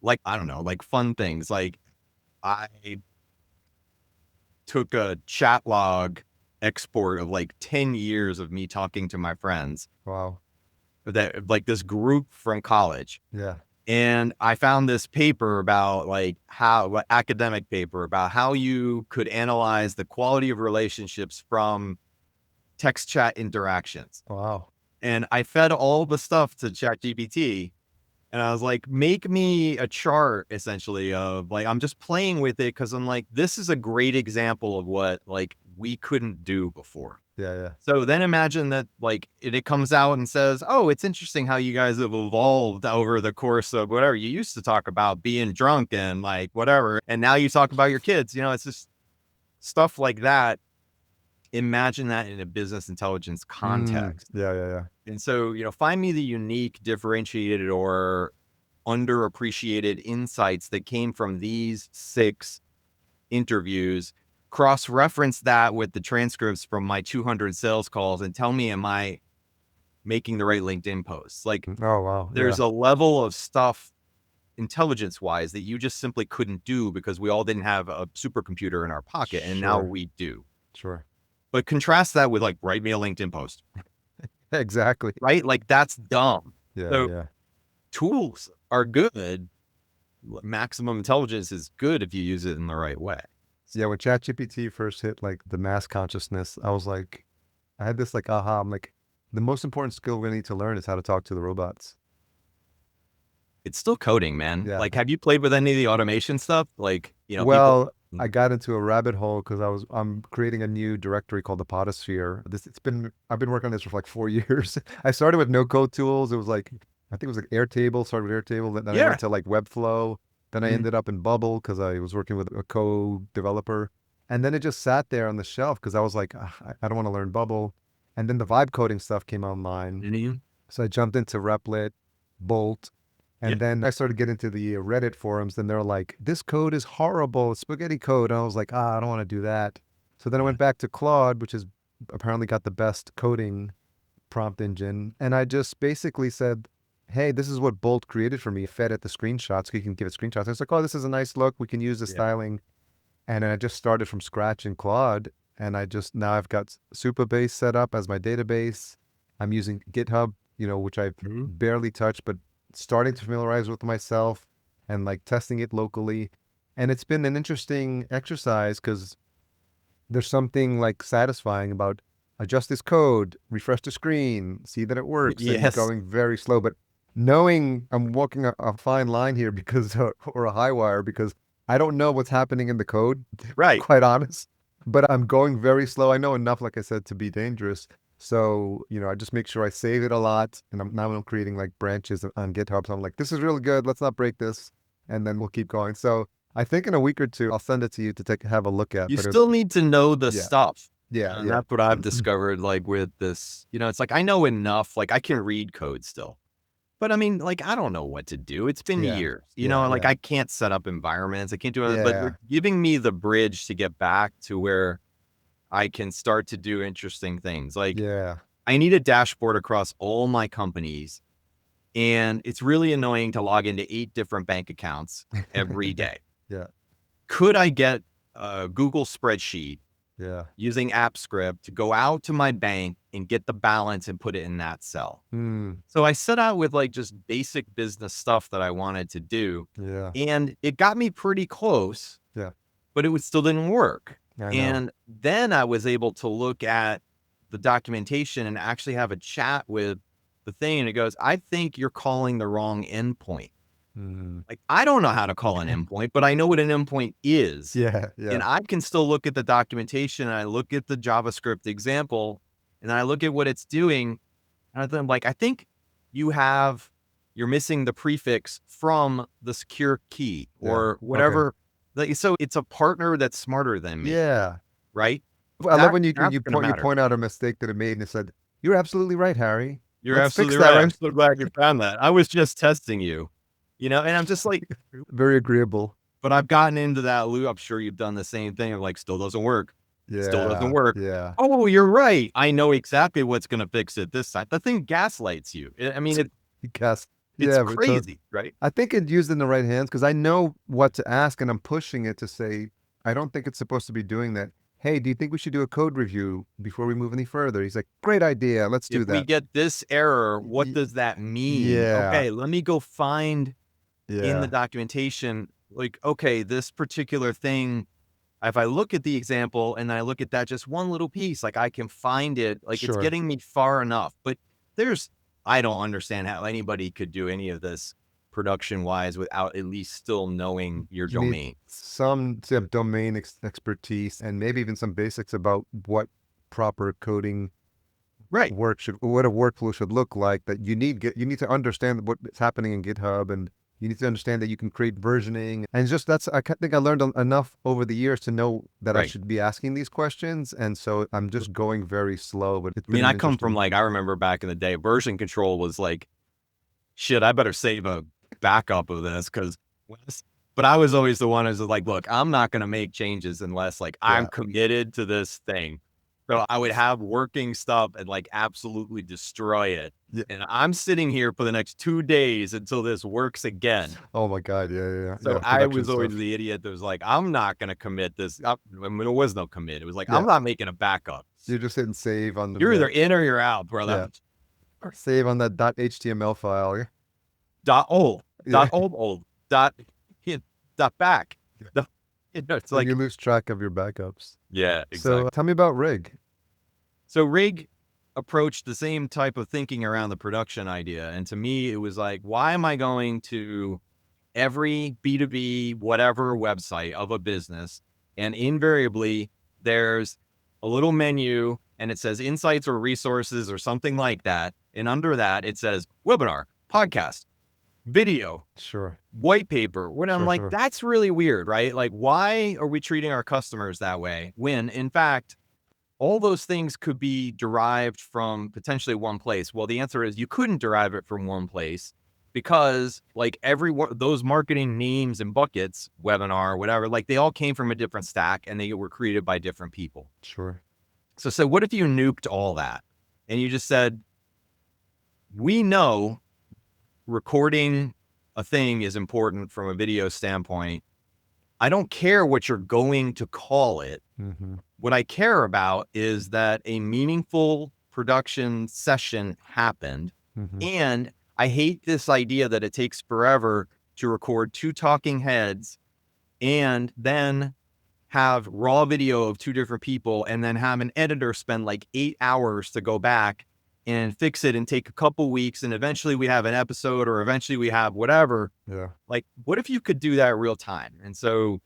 like, I don't know, like fun things. Like I took a chat log export of like 10 years of me talking to my friends. Wow. That like this group from college. Yeah. And I found this paper about like academic paper about how you could analyze the quality of relationships from text chat interactions. Wow. And I fed all the stuff to ChatGPT. And I was like, make me a chart essentially of like, I'm just playing with it because I'm like, this is a great example of what like we couldn't do before. Yeah. So then imagine that like it comes out and says, oh, it's interesting how you guys have evolved over the course of whatever. You used to talk about being drunk and like whatever. And now you talk about your kids, it's just stuff like that. Imagine that in a business intelligence context. Yeah. And so, find me the unique, differentiated, or underappreciated insights that came from these 6 interviews, cross-reference that with the transcripts from my 200 sales calls and tell me, am I making the right LinkedIn posts? Like, Oh, wow. there's a level of stuff intelligence-wise that you just simply couldn't do because we all didn't have a supercomputer in our pocket, and now we do. Sure. But contrast that with like, write me a LinkedIn post. Exactly. Right? Like that's dumb. Yeah. Tools are good. Maximum intelligence is good if you use it in the right way. Yeah. When ChatGPT first hit like the mass consciousness, I was like, I had this like, aha, I'm like, the most important skill we need to learn is how to talk to the robots. It's still coding, man. Yeah. Like, have you played with any of the automation stuff? Like, Well, I got into a rabbit hole because I'm creating a new directory called the Potosphere. I've been working on this for like 4 years. I started with no code tools. It was like, I think it was like Airtable, started with Airtable. Then I went to like Webflow. Then I ended up in Bubble because I was working with a co-developer. And then it just sat there on the shelf because I was like, I don't want to learn Bubble. And then the vibe coding stuff came online. So I jumped into Replit, Bolt. And then I started getting into the Reddit forums, and they're like, this code is horrible, it's spaghetti code. And I was like, I don't want to do that. So then I went back to Claude, which has apparently got the best coding prompt engine. And I just basically said, hey, this is what Bolt created for me, fed it the screenshots, so you can give it screenshots. I was like, oh, this is a nice look. We can use the styling. And then I just started from scratch in Claude. And now I've got Supabase set up as my database. I'm using GitHub which I've Mhm. barely touched, but starting to familiarize with myself and like testing it locally. And it's been an interesting exercise because there's something like satisfying about adjust this code, refresh the screen, see that it works, and Yes. going very slow. But knowing I'm walking a fine line here because, or a high wire, because I don't know what's happening in the code, to be Right. quite honest. But I'm going very slow. I know enough, like I said, to be dangerous. So, I just make sure I save it a lot. And I'm creating like branches on GitHub. So I'm like, this is really good. Let's not break this. And then we'll keep going. So I think in a week or two, I'll send it to you to have a look at. You But still need to know the yeah, stuff. yeah, And yeah. that's what I've discovered, like with this, it's like I know enough, like I can read code still. But I mean, like, I don't know what to do. It's been Yeah, years, yeah, and like yeah, I can't set up environments. I can't do it, but yeah, you're giving me the bridge to get back to where I can start to do interesting things. Like yeah. I need a dashboard across all my companies. And it's really annoying to log into 8 different bank accounts every day. Yeah, Could I get a Google spreadsheet yeah. using AppScript to go out to my bank and get the balance and put it in that cell? Mm, So I set out with like just basic business stuff that I wanted to do. yeah, And it got me pretty close, yeah. but still didn't work. I know. And then I was able to look at the documentation and actually have a chat with the thing. And it goes, I think you're calling the wrong endpoint. Mm. Like, I don't know how to call an endpoint, but I know what an endpoint is. Yeah, And yeah, I can still look at the documentation and I look at the JavaScript example and I look at what it's doing. And I'm like, I think you're missing the prefix from the secure key yeah. or Okay. whatever. Like, so it's a partner that's smarter than me, Yeah. right? Well, I love when That's you going to matter. point out a mistake that it made and it said, "You're absolutely right, Harry. You're Let's fix absolutely that right. I'm right." so glad you found that. I was just testing you, and I'm just like, Very agreeable. but I've gotten into that loop. I'm sure you've done the same thing of like, still doesn't work. Still doesn't Yeah, work. yeah. Oh, you're right. I know exactly what's going to fix it this time. The thing gaslights you. I mean, Yes. it's Yeah, but so crazy, right? I think it used in the right hands because I know what to ask and I'm pushing it to say, I don't think it's supposed to be doing that. Hey, do you think we should do a code review before we move any further? He's like, great idea. Let's If do we that. get this error, what Y- does that mean? Yeah, Okay, let me go find in the yeah, documentation, like, okay, this particular thing, if I look at the example and then I look at that just one little piece, like I can find it, like it's sure. getting me far enough. But I don't understand how anybody could do any of this production wise without at least still knowing your You need domain. some domain expertise and maybe even some basics about what proper coding Right. what a workflow should look like. That you need to understand what's happening in GitHub, and you need to understand that you can create versioning. And just think I learned enough over the years to know that I Right. should be asking these questions. And so I'm just going very slow, but it's I been mean, an I come from interesting. like, I remember back in the day, version control was like, shit, I better save a backup of this because, but I was always the one who's like, look, I'm not going to make changes unless like I'm Yeah, committed to this thing. So I would have working stuff and like absolutely destroy it. yeah. And I'm sitting here for the next 2 days until this works again. Oh my God, yeah, yeah, yeah. So Yeah, I production was always stuff. the idiot that was like, I'm not going to commit this. I mean, there was no commit. It was like, Yeah, I'm not making a backup. you're just hitting save on You're either the in or you're out, brother. yeah, save on that .html file. Yeah, Dot old, yeah. dot hit, dot back. The- it's Then you like, lose track of your backups. yeah, So exactly. tell me about Rig. So Rig approached the same type of thinking around the production idea. And to me, it was like, why am I going to every B2B, whatever website of a business? And invariably, there's a little menu and it says insights or resources or something like that. And under that, it says webinar, podcast, video, Sure, white paper. When I'm sure, like, sure. that's really weird, right? Like, why are we treating our customers that way when, in fact, all those things could be derived from potentially one place? Well, the answer is you couldn't derive it from one place because, like, those marketing names and buckets, webinar, whatever, like, they all came from a different stack and they were created by different people. Sure. So what if you nuked all that and you just said, we know recording a thing is important from a video standpoint. I don't care what you're going to call it. Mm-hmm. What I care about is that a meaningful production session happened Mm-hmm. And I hate this idea that it takes forever to record 2 talking heads and then have raw video of 2 different people and then have an editor spend like 8 hours to go back and fix it and take a couple weeks. And eventually we have an episode, or eventually we have whatever. Yeah. Like, what if you could do that real time? And so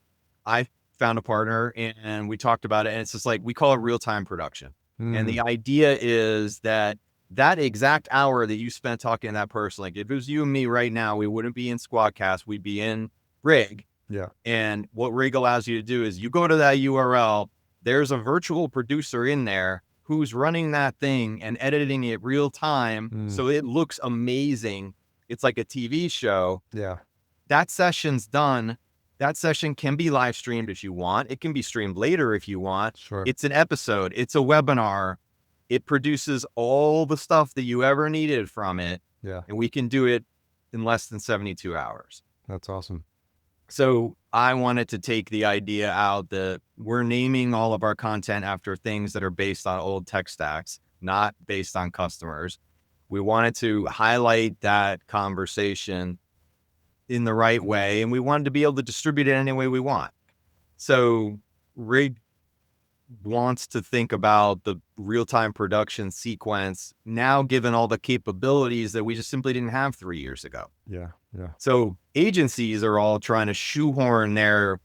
I found a partner and we talked about it. And it's just like, we call it real time production. And the idea is that that exact hour that you spent talking to that person, like if it was you and me right now, we wouldn't be in Squadcast, we'd be in Rig. Yeah. And what Rig allows you to do is you go to that URL, there's a virtual producer in there who's running that thing and editing it real time. So it looks amazing. It's like a TV show. Yeah. That session's done. That session can be live streamed if you want. It can be streamed later if you want. Sure. It's an episode. It's a webinar. It produces all the stuff that you ever needed from it. Yeah. And we can do it in less than 72 hours. That's awesome. So I wanted to take the idea out that we're naming all of our content after things that are based on old tech stacks, not based on customers. We wanted to highlight that conversation in the right way, and we wanted to be able to distribute it any way we want. So Rig wants to think about the real-time production sequence now, given all the capabilities that we just simply didn't have 3 years ago. Yeah. Yeah. So agencies are all trying to shoehorn their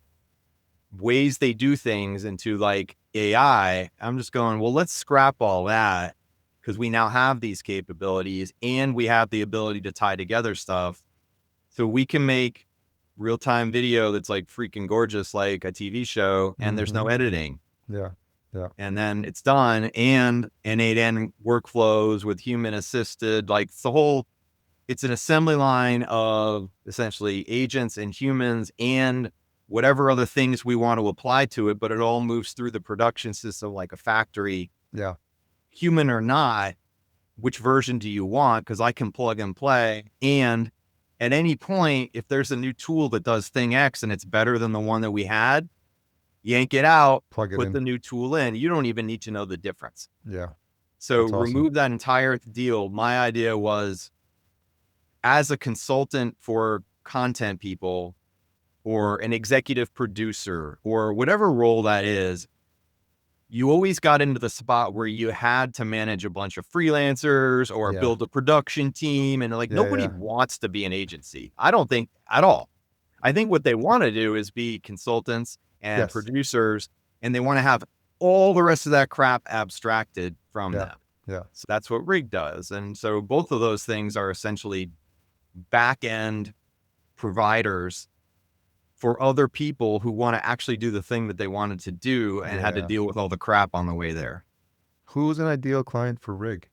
ways they do things into like AI. I'm just going, well, let's scrap all that because we now have these capabilities and we have the ability to tie together stuff. So we can make real-time video that's like freaking gorgeous, like a TV show, and there's no editing. Yeah. Yeah. And then it's done, and N8N workflows with human assisted, like the whole, it's an assembly line of essentially agents and humans and whatever other things we want to apply to it, but it all moves through the production system like a factory. Yeah. Human or not, which version do you want? Because I can plug and play. And at any point, if there's a new tool that does thing X and it's better than the one that we had, yank it out, Plug it put in. the new tool in. You don't even need to know the difference. Yeah. So That's awesome. remove that entire deal. My idea was, as a consultant for content people or an executive producer or whatever role that is, you always got into the spot where you had to manage a bunch of freelancers or build a production team. And like, nobody wants to be an agency. I don't think at all. I think what they want to do is be consultants and producers, and they want to have all the rest of that crap abstracted from them. Yeah. So that's what Rig does. And so both of those things are essentially back-end providers for other people who want to actually do the thing that they wanted to do and had to deal with all the crap on the way there. Who's an ideal client for Rig?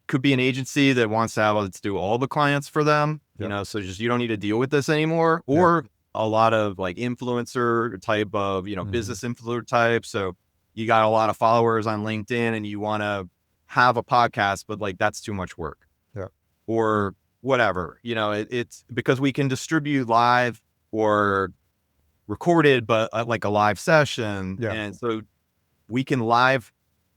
Could be an agency that wants to have us do all the clients for them, you know, so just, you don't need to deal with this anymore, or a lot of like influencer type of, you know, business influencer type. So you got a lot of followers on LinkedIn and you want to have a podcast, but like, that's too much work. Yeah. Or whatever, you know, it's because we can distribute live or recorded, but like a live session. Yeah. And so we can live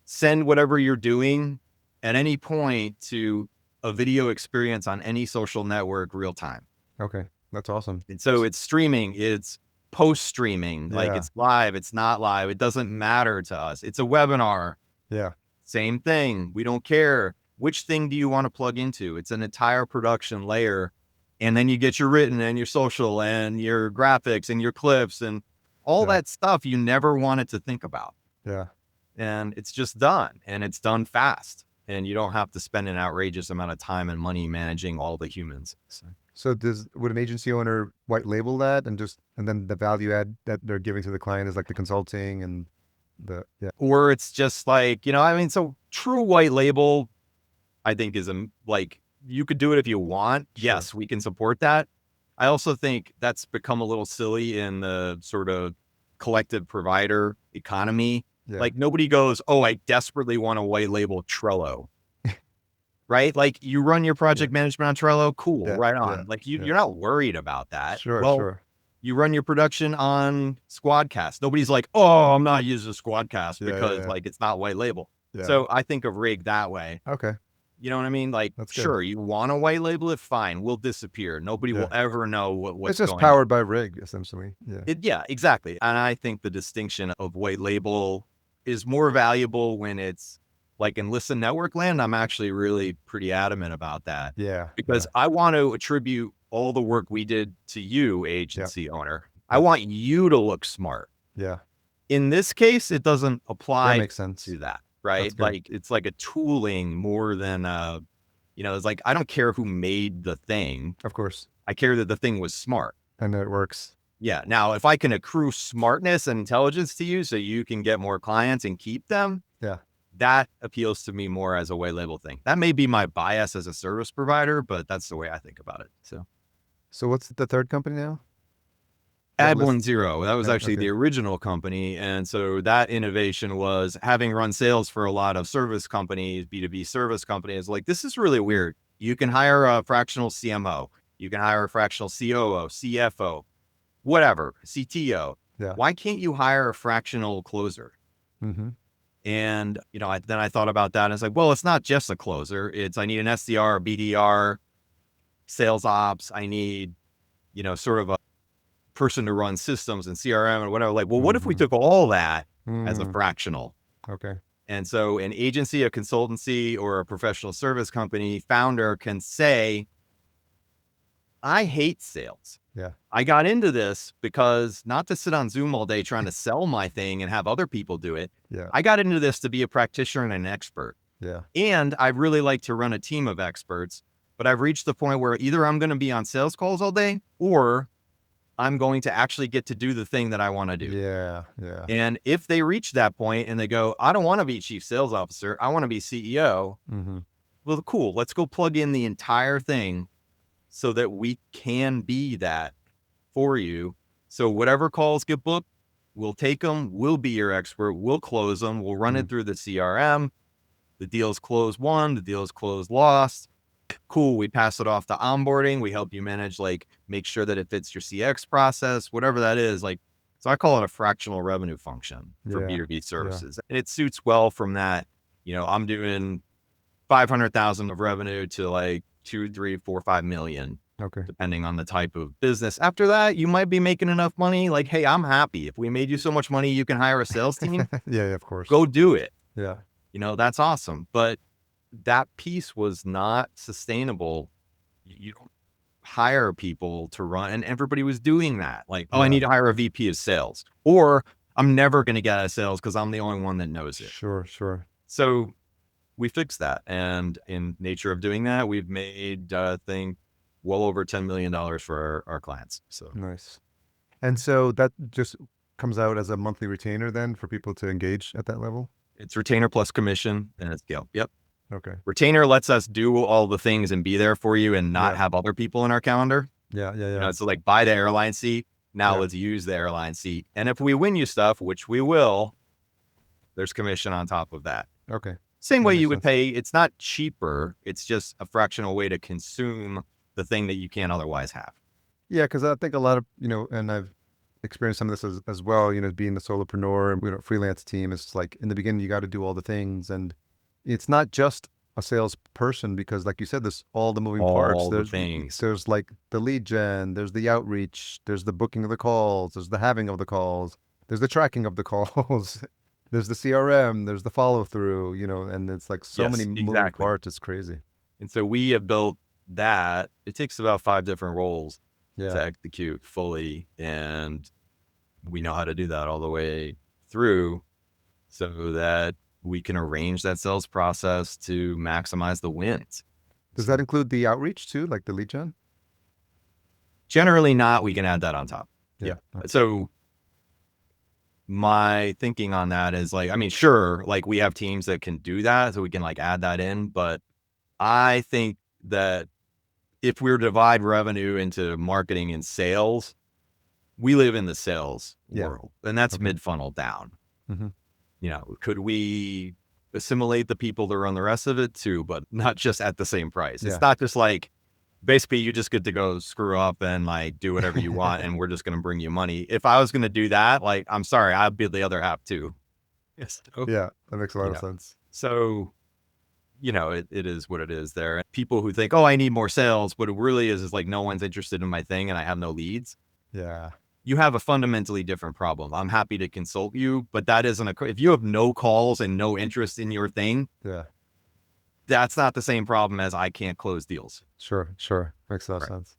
send whatever you're doing at any point to a video experience on any social network real time. Okay. That's awesome. And so it's streaming, it's post streaming, like it's live, it's not live. It doesn't matter to us. It's a webinar. Yeah. Same thing. We don't care. Which thing do you want to plug into? It's an entire production layer. And then you get your written and your social and your graphics and your clips and all that stuff you never wanted to think about. Yeah. And it's just done, and it's done fast, and you don't have to spend an outrageous amount of time and money managing all the humans. So would an agency owner white label that and then the value add that they're giving to the client is like the consulting and or it's just like, you know, I mean, so true white label, I think is like, you could do it if you want. Sure. Yes, we can support that. I also think that's become a little silly in the sort of collective provider economy. Yeah. Like nobody goes, oh, I desperately want to white label Trello. Right? Like you run your project management on Trello. Cool. Right on. Yeah. Like you're not worried about that. Sure. You run your production on Squadcast. Nobody's like, oh, I'm not using Squadcast because like it's not white label. Yeah. So I think of Rig that way. Okay. You know what I mean? Like, That's good. sure, you want to white label it, fine. We'll disappear. Nobody will Yeah. ever know what's It's just going on. powered by rig, essentially. Yeah. Yeah, exactly. And I think the distinction of white label is more valuable when it's like in listen network land. I'm actually really pretty adamant about that Yeah. because I want to attribute all the work we did to you, agency owner. I Yep. want you to look smart. Yeah. In this case, it doesn't That apply makes sense. to that, That's right? good. Like it's like a tooling more than it's like I don't care who made the thing. Of course. I care that the thing was smart. And it works. Yeah. Now, if I can accrue smartness and intelligence to you so you can get more clients and keep them, Yeah. that appeals to me more as a white label thing. That may be my bias as a service provider, but that's the way I think about it. So what's the third company now? Ad list- 10, that was actually Okay. the original company. And so that innovation was having run sales for a lot of service companies, B2B service companies. Like, this is really weird. You can hire a fractional CMO. You can hire a fractional COO, CFO, whatever, CTO. Yeah. Why can't you hire a fractional closer? Mm-hmm. And, then I thought about that and it's like, well, it's not just a closer. I need an SDR, BDR, sales ops. I need, sort of a person to run systems and CRM and whatever. Like, well, what if we took all that as a fractional? Okay. And so an agency, a consultancy, or a professional service company founder can say, I hate sales. Yeah. I got into this because not to sit on Zoom all day trying to sell my thing and have other people do it. Yeah. I got into this to be a practitioner and an expert. Yeah. And I really like to run a team of experts, but I've reached the point where either I'm going to be on sales calls all day or I'm going to actually get to do the thing that I want to do. Yeah. Yeah. And if they reach that point and they go, I don't want to be chief sales officer, I want to be CEO. Mm-hmm. Well, cool. Let's go plug in the entire thing so that we can be that for you. So whatever calls get booked, we'll take them. We'll be your expert. We'll close them. We'll run it through the CRM. The deal's closed won. The deal's closed lost. Cool. We pass it off to onboarding. We help you manage, make sure that it fits your CX process, whatever that is. So I call it a fractional revenue function for B2B services. And it suits well from that. I'm doing 500,000 of revenue to 2, 3, 4, 5 million. Okay. Depending on the type of business. After that, you might be making enough money. Like, hey, I'm happy. If we made you so much money, you can hire a sales team. Yeah, of course. Go do it. Yeah. That's awesome. But that piece was not sustainable. You don't hire people to run. And everybody was doing that. I need to hire a VP of sales. Or I'm never going to get out of sales because I'm the only one that knows it. Sure. So we fixed that. And in nature of doing that, we've made, I think, well over $10 million for our clients. So nice. And so that just comes out as a monthly retainer then for people to engage at that level? It's retainer plus commission and it's scale. Yep. Okay. Retainer lets us do all the things and be there for you and not have other people in our calendar. Yeah. It's buy the airline seat. Now let's use the airline seat. And if we win you stuff, which we will, there's commission on top of that. Okay. Same way you would pay. It's not cheaper. It's just a fractional way to consume the thing that you can't otherwise have. Yeah, because I think a lot of, and I've experienced some of this as well, being the solopreneur and freelance team, it's like in the beginning, you got to do all the things. And it's not just a salesperson because like you said, there's all the moving parts. There's things. There's the lead gen, there's the outreach, there's the booking of the calls, there's the having of the calls, there's the tracking of the calls, there's the CRM, there's the follow through, and it's so many moving parts. It's crazy. And so we have built that. It takes about 5 different roles to execute fully. And we know how to do that all the way through so that we can arrange that sales process to maximize the wins. Does that include the outreach too, like the lead gen? Generally not. We can add that on top. Yeah. So my thinking on that is sure, we have teams that can do that. So we can add that in. But I think that if we were to divide revenue into marketing and sales, we live in the sales world, and that's mid-funnel down. Mm-hmm. Could we assimilate the people that run the rest of it too, but not just at the same price? It's not just basically you just get to go screw up and do whatever you want, and we're just going to bring you money. If I was going to do that, I'm sorry, I'd be the other half too. Yes. Yeah, that makes a lot of sense. So it is what it is there. And people who think, oh, I need more sales, what it really is like no one's interested in my thing and I have no leads. Yeah. You have a fundamentally different problem. I'm happy to consult you, but that isn't if you have no calls and no interest in your thing, Yeah. that's not the same problem as I can't close deals. Sure. Sure. Makes a lot of Right. sense.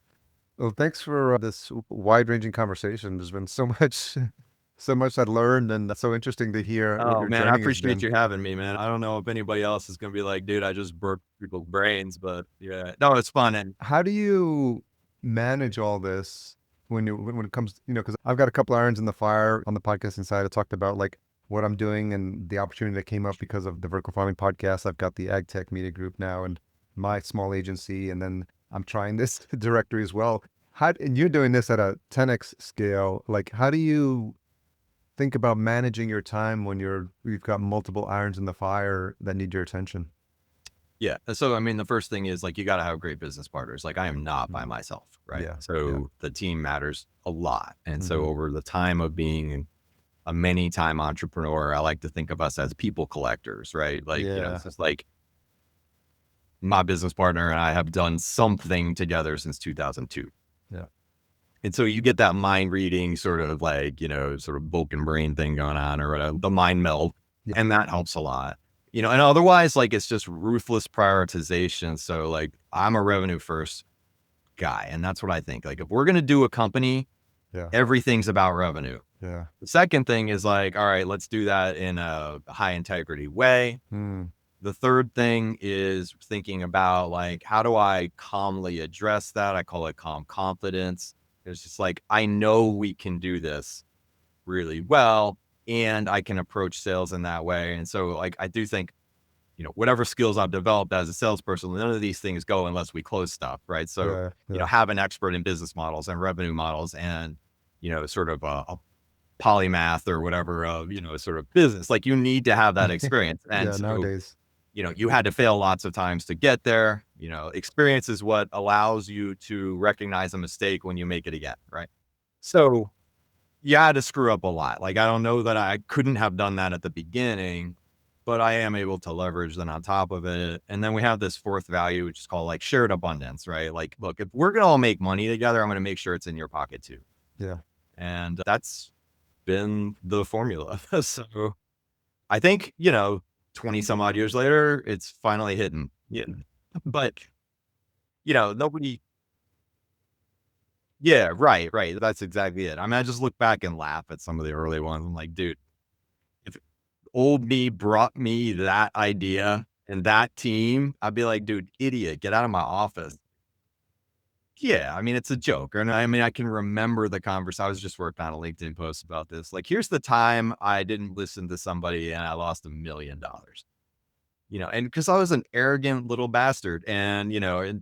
Well, thanks for this wide-ranging conversation. There's been so much, so much I've learned, and that's so interesting to hear what Oh your man, I journey has appreciate been. you having me, man. I don't know if anybody else is going to be like, dude, I just broke people's brains, but yeah, no, it's fun. And How do you manage all this when it comes, because I've got a couple irons in the fire on the podcasting side. I talked about like what I'm doing and the opportunity that came up because of the vertical farming podcast. I've got the ag tech media group now and my small agency, and then I'm trying this directory as well. And you're doing this at a 10x scale. Like, how do you think about managing your time when you've got multiple irons in the fire that need your attention? yeah, so I mean, the first thing is like you got to have great business partners. Like I am not by Mhm. myself, right? Yeah. Yeah. So the team matters a lot. And so Hmm. over the time of being a many time entrepreneur, I like to think of us as people collectors, right? Like, Yeah. it's just like my business partner and I have done something together since 2002. Yeah. And so you get that mind reading sort of like, sort of Vulcan brain thing going on or whatever, the mind meld. Yeah. And that helps a lot, and otherwise like it's just ruthless prioritization. So like I'm a revenue first guy. And that's what I think. Like if we're going to do a company, Yeah. everything's about revenue. Yeah. The second thing is like, all right, let's do that in a high integrity way. Mm. The third thing is thinking about like, how do I calmly address that? I call it calm confidence. It's just like, I know we can do this really well and I can approach sales in that way. And so like, I do think, whatever skills I've developed as a salesperson, none of these things go unless we close stuff. Right. So, Yeah. Yeah. have an expert in business models and revenue models and, sort of a polymath or whatever, sort of business, like you need to have that experience. And Yeah. so, Nowadays. you had to fail lots of times to get there. Experience is what allows you to recognize a mistake when you make it again. Right. So you had to screw up a lot. Like, I don't know that I couldn't have done that at the beginning, but I am able to leverage then on top of it. And then we have this fourth value, which is called like shared abundance, right? Like, look, if we're going to all make money together, I'm going to make sure it's in your pocket too. Yeah. And that's been the formula. So I think, 20 some odd years later, it's finally hitting. Yeah. But, nobody. Yeah, right, right. That's exactly it. I mean, I just look back and laugh at some of the early ones. I'm like, dude, if old me brought me that idea and that team, I'd be like, dude, idiot, get out of my office. Yeah, I mean, it's a joke. And I mean, I can remember the conversation. I was just working on a LinkedIn post about this. Like, here's the time I didn't listen to somebody and I lost $1 million, and because I was an arrogant little bastard. And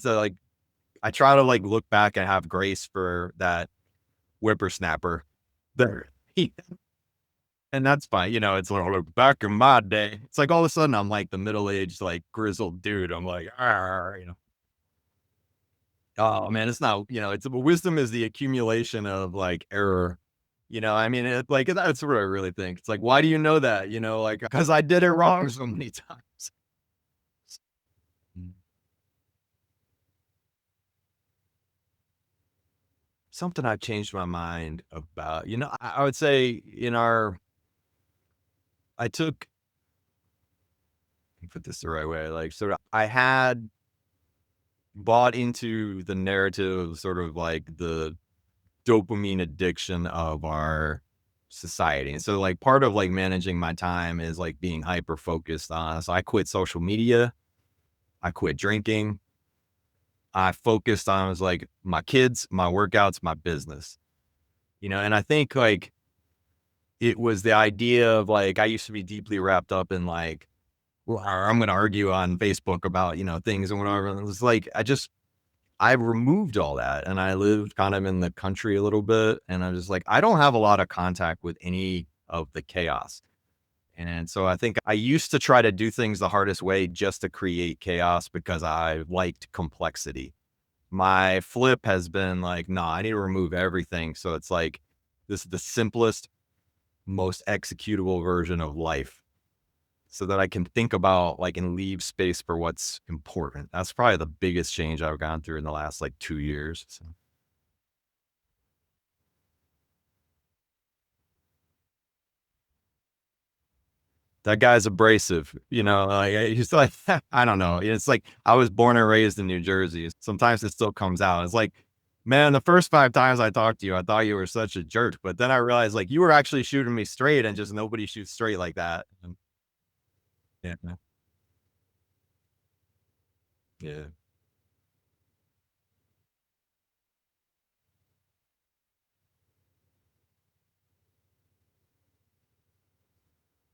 so like, I try to like look back and have grace for that whippersnapper there. And that's fine. It's like, look, back in my day, it's like all of a sudden I'm like the middle-aged, like grizzled dude. I'm like, oh man, it's not, it's wisdom is the accumulation of like error. I mean, like that's what I really think. It's like, why do you know that? Like, because I did it wrong so many times. Mm. Something I've changed my mind about, I would say I took, let me put this the right way, like sort of, I had bought into the narrative, sort of like the dopamine addiction of our society. And so like part of like managing my time is like being hyper focused on. So I quit social media. I quit drinking. I focused on was like my kids, my workouts, my business, and I think like it was the idea of like, I used to be deeply wrapped up in like, well, I'm going to argue on Facebook about, things and whatever. And it was like, I removed all that and I lived kind of in the country a little bit. And I was like, I don't have a lot of contact with any of the chaos. And so I think I used to try to do things the hardest way just to create chaos because I liked complexity. My flip has been like, nah, I need to remove everything. So it's like, this is the simplest, most executable version of life. so that I can think about like and leave space for what's important. That's probably the biggest change I've gone through in the last like 2 years. So. That guy's abrasive, like he's like, I don't know. It's like I was born and raised in New Jersey. Sometimes it still comes out. It's like, man, the first 5 times I talked to you, I thought you were such a jerk. But then I realized like you were actually shooting me straight and just nobody shoots straight like that. And yeah. Yeah.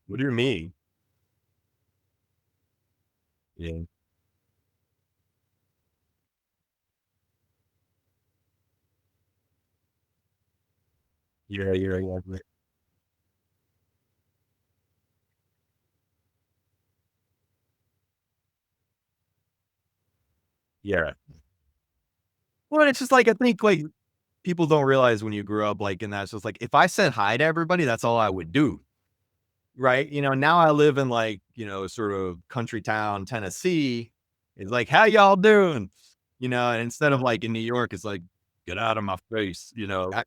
What do you mean? Yeah. Yeah. Yeah. Well, it's just like I think like people don't realize when you grew up like and that's just like if I said hi to everybody, that's all I would do. Right? Now I live in like, sort of country town, Tennessee. It's like, "How y'all doing?" And instead of like in New York, it's like, "Get out of my face," like,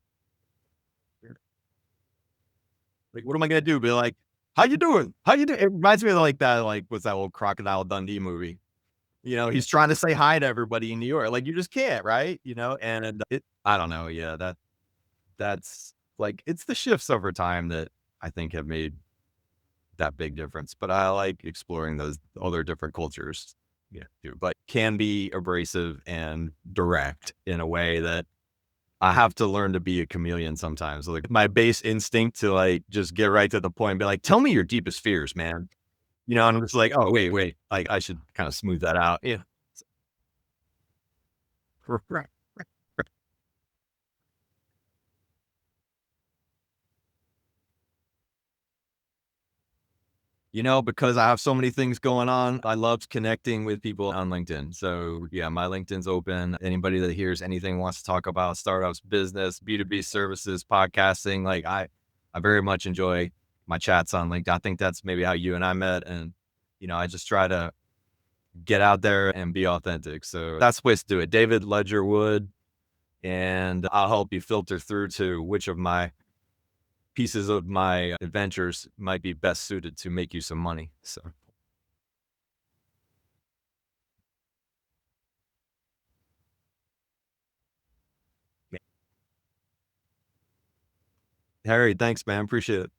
what am I gonna do? Be like, "How you doing? How you doing?" It reminds me of like that, like, what's that old Crocodile Dundee movie? He's trying to say hi to everybody in New York. Like, you just can't, right? And I don't know. Yeah, that's like, it's the shifts over time that I think have made that big difference, but I like exploring those other different cultures, yeah, too, but can be abrasive and direct in a way that I have to learn to be a chameleon sometimes. Like my base instinct to like just get right to the point and be like, tell me your deepest fears, man. And I'm just like, oh, wait. Like I should kind of smooth that out. Yeah. Because I have so many things going on, I love connecting with people on LinkedIn. So yeah, my LinkedIn's open. Anybody that hears anything wants to talk about startups, business, B2B services, podcasting, like I very much enjoy my chats on LinkedIn. I think that's maybe how you and I met. And, I just try to get out there and be authentic. So that's the way to do it. David Ledgerwood, and I'll help you filter through to which of my pieces of my adventures might be best suited to make you some money. So. Harry, thanks, man. Appreciate it.